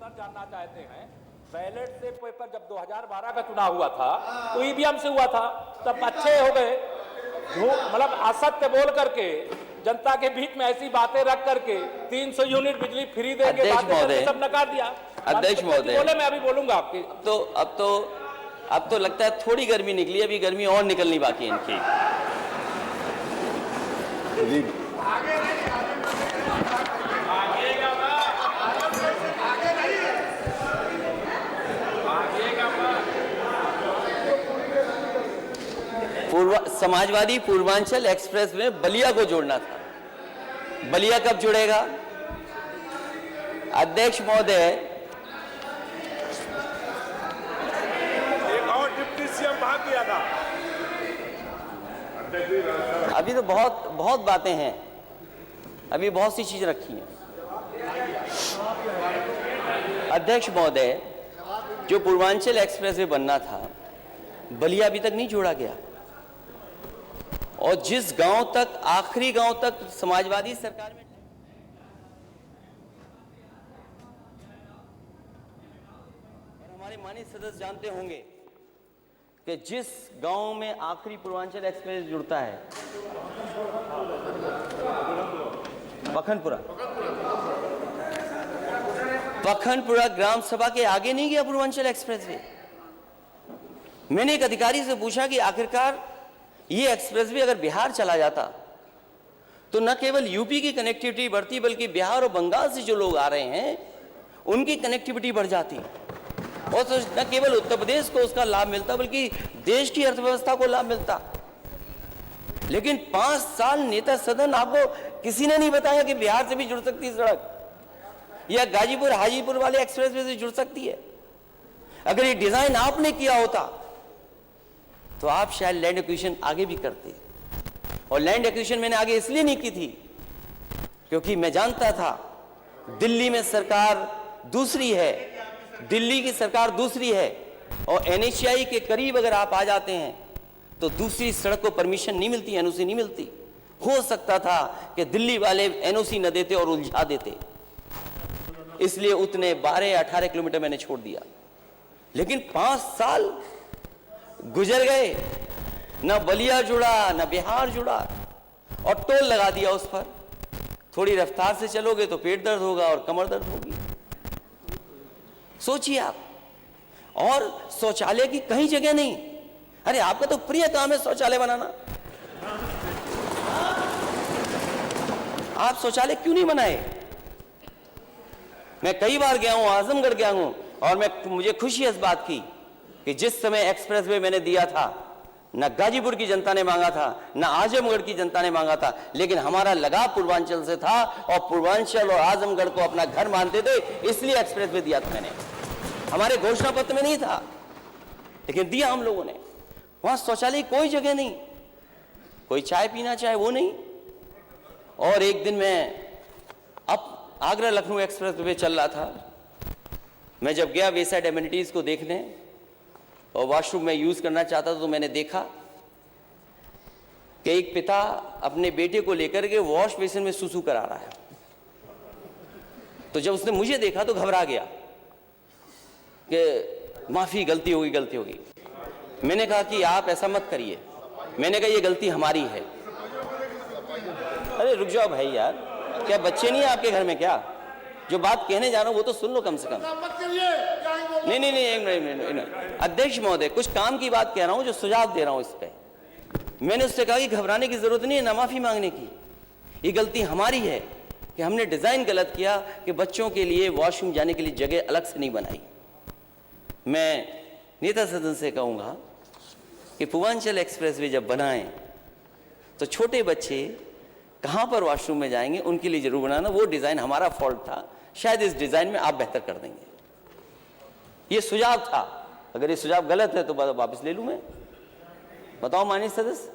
Sir जानना चाहते हैं, बैलेट से पेपर जब 2012 का चुनाव हुआ था तो ईवीएम से हुआ था, तब अच्छे हो गए। मतलब असत्य बोल करके जनता के बीच में ऐसी बातें रख करके 300 यूनिट बिजली फ्री देंगे बातें करके सब नकार दिया। अध्यक्ष महोदय बोले, मैं अभी बोलूंगा आपके। अब तो लगता है थोड़ी गर्मी निकली, अभी गर्मी और निकलनी बाकी है इनकी। समाजवादी पूर्वांचल एक्सप्रेस में बलिया को जोड़ना था, बलिया कब जुड़ेगा? अध्यक्ष महोदय, एक और डिप्टी सीएम भाग गया था। अभी तो बहुत बातें हैं, अभी बहुत सी चीजें रखी हैं। अध्यक्ष महोदय, जो पूर्वांचल एक्सप्रेस वे बनना था, बलिया अभी तक नहीं जोड़ा गया, और जिस गांव तक, आखिरी गांव तक समाजवादी सरकार में, और हमारे माननीय सदस्य जानते होंगे कि जिस गांव में आखिरी पूर्वांचल एक्सप्रेस जुड़ता है, पखनपुरा ग्राम सभा के आगे नहीं गया पूर्वांचल एक्सप्रेस वे। मैंने एक अधिकारी से पूछा कि आखिरकार ये एक्सप्रेस वे अगर बिहार चला जाता तो न केवल यूपी की कनेक्टिविटी बढ़ती, बल्कि बिहार और बंगाल से जो लोग आ रहे हैं उनकी कनेक्टिविटी बढ़ जाती, और तो न केवल उत्तर प्रदेश को उसका लाभ मिलता, बल्कि देश की अर्थव्यवस्था को लाभ मिलता। लेकिन 5 साल नेता सदन, आपको किसी ने नहीं बताया कि बिहार से भी जुड़ सकती है सड़क, या गाजीपुर हाजीपुर वाले एक्सप्रेस वे से जुड़ सकती है। अगर ये डिजाइन आपने किया होता तो आप शायद लैंड एक्विजिशन आगे भी करते, और लैंड एक्विजिशन मैंने आगे इसलिए नहीं की थी क्योंकि मैं जानता था दिल्ली में सरकार दूसरी है, दिल्ली की सरकार दूसरी है, और एनएचएआई के करीब अगर आप आ जाते हैं तो दूसरी सड़क को परमिशन नहीं मिलती, एनओसी नहीं मिलती। हो सकता था कि दिल्ली वाले एनओसी न देते और उलझा देते, इसलिए उतने 12-18 किलोमीटर मैंने छोड़ दिया। लेकिन 5 साल गुजर गए, न बलिया जुड़ा, न बिहार जुड़ा, और टोल लगा दिया उस पर। थोड़ी रफ्तार से चलोगे तो पेट दर्द होगा और कमर दर्द होगी। सोचिए आप, और शौचालय की कहीं जगह नहीं। अरे आपका तो प्रिय काम है शौचालय बनाना, आप शौचालय क्यों नहीं बनाए? मैं कई बार गया हूं, आजमगढ़ गया हूं, और मुझे खुशी इस बात की कि जिस समय एक्सप्रेसवे मैंने दिया था, न गाजीपुर की जनता ने मांगा था, न आजमगढ़ की जनता ने मांगा था, लेकिन हमारा लगाव पूर्वांचल से था, और पूर्वांचल और आजमगढ़ को अपना घर मानते थे, इसलिए एक्सप्रेसवे दिया था मैंने। हमारे घोषणा पत्र में नहीं था, लेकिन दिया हम लोगों ने। वहां शौचालय कोई जगह नहीं, कोई चाय पीना चाहे वो नहीं। और एक दिन मैं अब आगरा लखनऊ एक्सप्रेस वे चल रहा था, मैं जब गया वे साइड एमिनिटीज को देखने और वॉशरूम में यूज करना चाहता था, तो मैंने देखा कि एक पिता अपने बेटे को लेकर के वॉश बेसिन में सुसु करा रहा है। तो जब उसने मुझे देखा तो घबरा गया कि माफी, गलती होगी। मैंने कहा कि आप ऐसा मत करिए, मैंने कहा ये गलती हमारी है। अरे रुक जाओ भाई यार, क्या बच्चे नहीं है आपके घर में क्या? जो बात कहने जा रहा हूं वो तो सुन लो कम से कम। नहीं, अध्यक्ष महोदय, कुछ काम की बात कह रहा हूं, जो सुझाव दे रहा हूं इस पे। मैंने उससे कहा कि घबराने की जरूरत नहीं है, ना माफी मांगने की। ये गलती हमारी है कि हमने डिजाइन गलत किया कि बच्चों के लिए वॉशरूम जाने के लिए जगह अलग से नहीं बनाई। मैं नेता सदन से कहूंगा कि पूर्वांचल एक्सप्रेसवे जब बनाएं तो छोटे बच्चे कहां पर वॉशरूम में जाएंगे उनके लिए जरूर बनाना। वो डिजाइन हमारा फॉल्ट था, शायद इस डिजाइन में आप बेहतर कर देंगे। ये सुझाव था, अगर ये सुझाव गलत है तो वापस ले लूं मैं। बताओ माननीय सदस्य।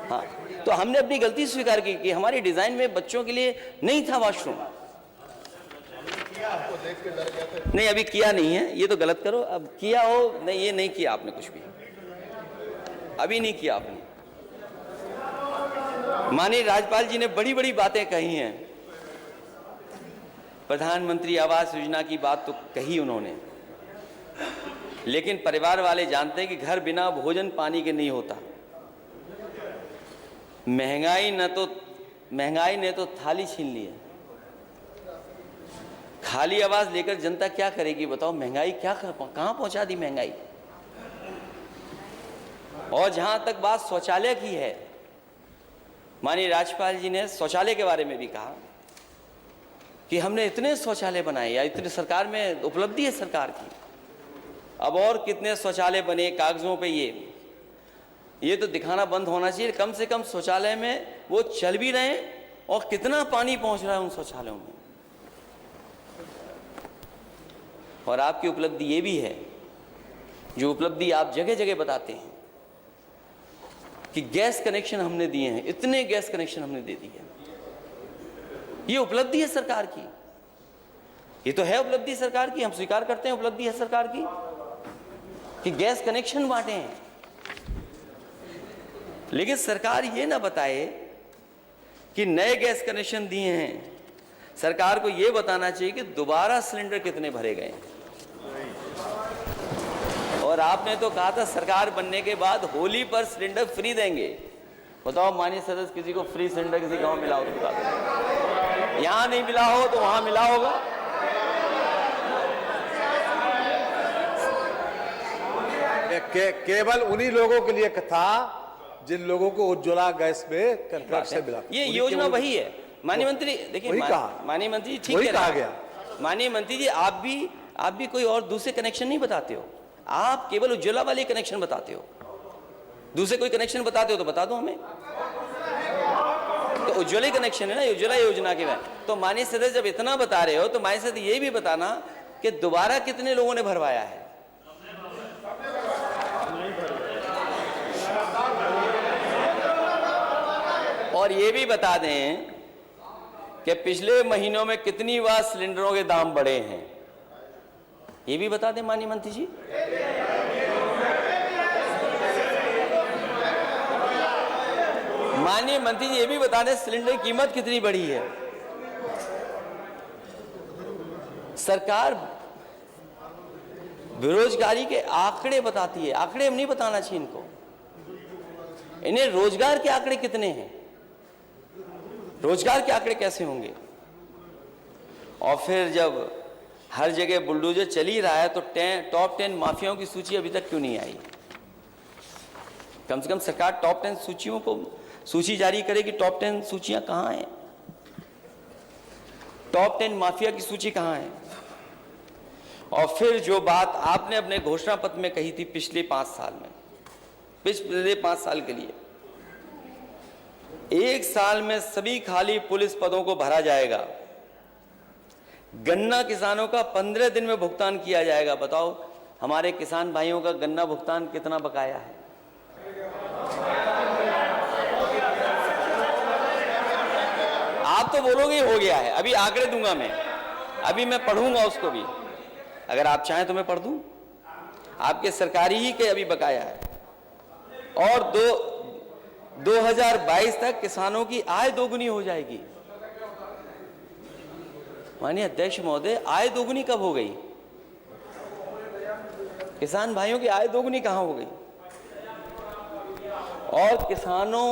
हाँ, तो हमने अपनी गलती स्वीकार की कि हमारी डिजाइन में बच्चों के लिए नहीं था वॉशरूम। नहीं, अभी किया नहीं है, ये तो गलत करो। अब किया हो, नहीं ये नहीं किया आपने, कुछ भी अभी नहीं किया आपने। माननीय राज्यपाल जी ने बड़ी बड़ी बातें कही हैं, प्रधानमंत्री आवास योजना की बात तो कही उन्होंने, लेकिन परिवार वाले जानते हैं कि घर बिना भोजन पानी के नहीं होता। महंगाई ने तो थाली छीन ली है। खाली आवाज लेकर जनता क्या करेगी बताओ? महंगाई कहां पहुंचा दी महंगाई। और जहां तक बात शौचालय की है, माननीय राज्यपाल जी ने शौचालय के बारे में भी कहा कि हमने इतने शौचालय बनाए, या इतने सरकार में उपलब्धि है सरकार की। अब और कितने शौचालय बने कागजों पे, ये तो दिखाना बंद होना चाहिए। कम से कम शौचालय में वो चल भी रहे और कितना पानी पहुंच रहा है उन शौचालयों में। और आपकी उपलब्धि ये भी है, जो उपलब्धि आप जगह जगह बताते हैं कि गैस कनेक्शन हमने दिए हैं, इतने गैस कनेक्शन हमने दे दिए। ये उपलब्धि है सरकार की, ये तो है उपलब्धि सरकार की, हम स्वीकार करते हैं उपलब्धि है सरकार की कि गैस कनेक्शन बांटे हैं। लेकिन सरकार ये ना बताए कि नए गैस कनेक्शन दिए हैं। सरकार को ये बताना चाहिए कि दोबारा सिलेंडर कितने भरे गए। और आपने तो कहा था सरकार बनने के बाद होली पर सिलेंडर फ्री देंगे। बताओ माननीय सदस्य, किसी को फ्री सिलेंडर किसी गांव मिला हो तो बता दो। यहां नहीं मिला हो तो वहां मिला होगा। केवल उन्हीं लोगों के लिए था जिन लोगों को उज्ज्वला गैस में कंट्रैक्ट से मिला। ये योजना वही है माननीय मंत्री। देखिए माननीय मंत्री ठीक है, कहा गया। माननीय मंत्री जी, आप भी कोई और दूसरे कनेक्शन नहीं बताते हो, आप केवल उज्ज्वला वाले कनेक्शन बताते हो। दूसरे कोई कनेक्शन बताते हो तो बता दो हमें। तो उज्ज्वला कनेक्शन है ना, उज्ज्वला योजना के में। तो माननीय सदस्य जब इतना बता रहे हो तो माननीय सदस्य ये भी बताना कि दोबारा कितने लोगों ने भरवाया है। और ये भी बता दें कि पिछले महीनों में कितनी बार सिलेंडरों के दाम बढ़े हैं, ये भी बता दें माननीय मंत्री जी। माननीय मंत्री जी ये भी बता दें सिलेंडर की कीमत कितनी बढ़ी है। सरकार बेरोजगारी के आंकड़े बताती है, आंकड़े हम नहीं बताना चाहिए इनको। इन्हें रोजगार के आंकड़े कितने हैं, रोजगार के आंकड़े कैसे होंगे। और फिर जब हर जगह बुलडोजर चल ही रहा है तो टॉप 10 माफियाओं की सूची अभी तक क्यों नहीं आई? कम से कम सरकार टॉप 10 सूचियों को सूची जारी करे कि टॉप 10 सूचियां कहां हैं, टॉप 10 माफिया की सूची कहां है। और फिर जो बात आपने अपने घोषणा पत्र में कही थी पिछले 5 साल में, पिछले 5 साल के लिए 1 साल में सभी खाली पुलिस पदों को भरा जाएगा, गन्ना किसानों का 15 दिन में भुगतान किया जाएगा। बताओ हमारे किसान भाइयों का गन्ना भुगतान कितना बकाया है? आप तो बोलोगे हो गया है, अभी आंकड़े दूंगा मैं, अभी मैं पढ़ूंगा उसको भी, अगर आप चाहें तो मैं पढ़ दूं। आपके सरकारी ही के अभी बकाया है। और 2022 तक किसानों की आय दोगुनी हो जाएगी। माननीय अध्यक्ष महोदय, आय दोगुनी कब हो गई? किसान भाइयों की आय दोगुनी कहां हो गई? और किसानों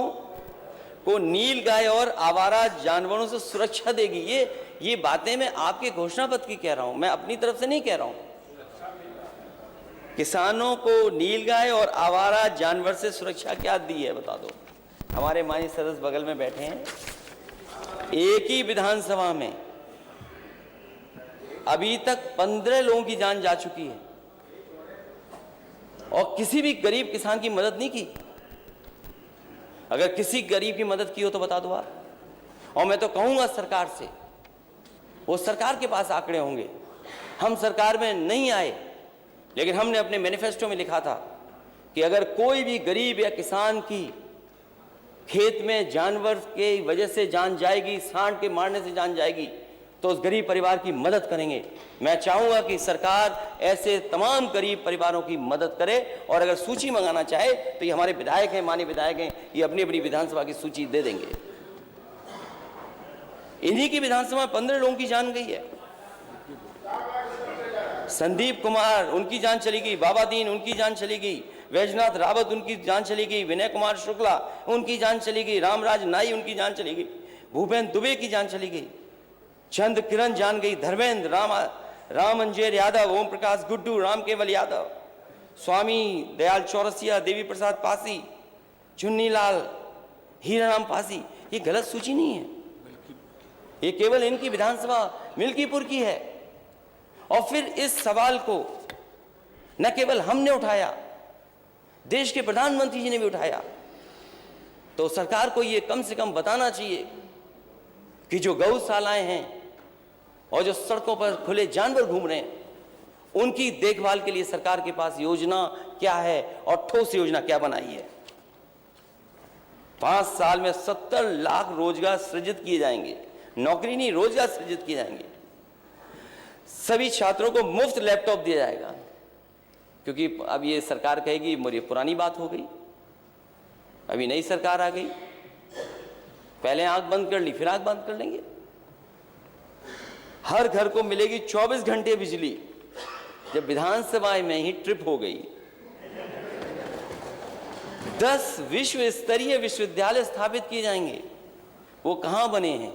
को नील गाय और आवारा जानवरों से सुरक्षा देगी। ये बातें मैं आपके घोषणा पत्र की कह रहा हूं, मैं अपनी तरफ से नहीं कह रहा हूं। किसानों को नील गाय और आवारा जानवर से सुरक्षा क्या दी है बता दो। हमारे माननीय सदस्य बगल में बैठे हैं, एक ही विधानसभा में अभी तक 15 लोगों की जान जा चुकी है और किसी भी गरीब किसान की मदद नहीं की। अगर किसी गरीब की मदद की हो तो बता दो आप। और मैं तो कहूंगा सरकार से, वो सरकार के पास आंकड़े होंगे। हम सरकार में नहीं आए, लेकिन हमने अपने मैनिफेस्टो में लिखा था कि अगर कोई भी गरीब या किसान की खेत में जानवर के वजह से जान जाएगी, सांड के मारने से जान जाएगी, तो उस गरीब परिवार की मदद करेंगे। मैं चाहूंगा कि सरकार ऐसे तमाम गरीब परिवारों की मदद करे। और अगर सूची मंगाना चाहे तो ये हमारे विधायक हैं, माननीय विधायक हैं, ये अपनी अपनी विधानसभा की सूची दे देंगे। इन्हीं की विधानसभा में 15 लोगों की जान गई है। संदीप कुमार उनकी जान चली गई, बाबा दीन उनकी जान चली गई, वैजनाथ रावत उनकी जान चली गई, विनय कुमार शुक्ला उनकी जान चली गई, रामराज नाई उनकी जान चली गई, भूपेन दुबे की जान चली गई, चंद किरण जान गई, धर्मेंद्र, राम अंजेर यादव, ओम प्रकाश गुड्डू, राम केवल यादव, स्वामी दयाल चौरसिया, देवी प्रसाद पासी, चुन्नीलाल, हीराराम पासी। ये गलत सूची नहीं है, ये केवल इनकी विधानसभा मिल्कीपुर की है। और फिर इस सवाल को न केवल हमने उठाया, देश के प्रधानमंत्री जी ने भी उठाया। तो सरकार को ये कम से कम बताना चाहिए कि जो गौशालाएं हैं और जो सड़कों पर खुले जानवर घूम रहे हैं, उनकी देखभाल के लिए सरकार के पास योजना क्या है और ठोस योजना क्या बनाई है। 5 साल में 70 लाख रोजगार सृजित किए जाएंगे, नौकरी नहीं, रोजगार सृजित किए जाएंगे। सभी छात्रों को मुफ्त लैपटॉप दिया जाएगा, क्योंकि अब ये सरकार कहेगी मेरी पुरानी बात हो गई, अभी नई सरकार आ गई, पहले आंख बंद कर ली फिर आंख बंद कर लेंगे। हर घर को मिलेगी 24 घंटे बिजली। जब विधानसभा में ही ट्रिप हो गई, 10 विश्व स्तरीय विश्वविद्यालय स्थापित किए जाएंगे। वो कहां बने हैं?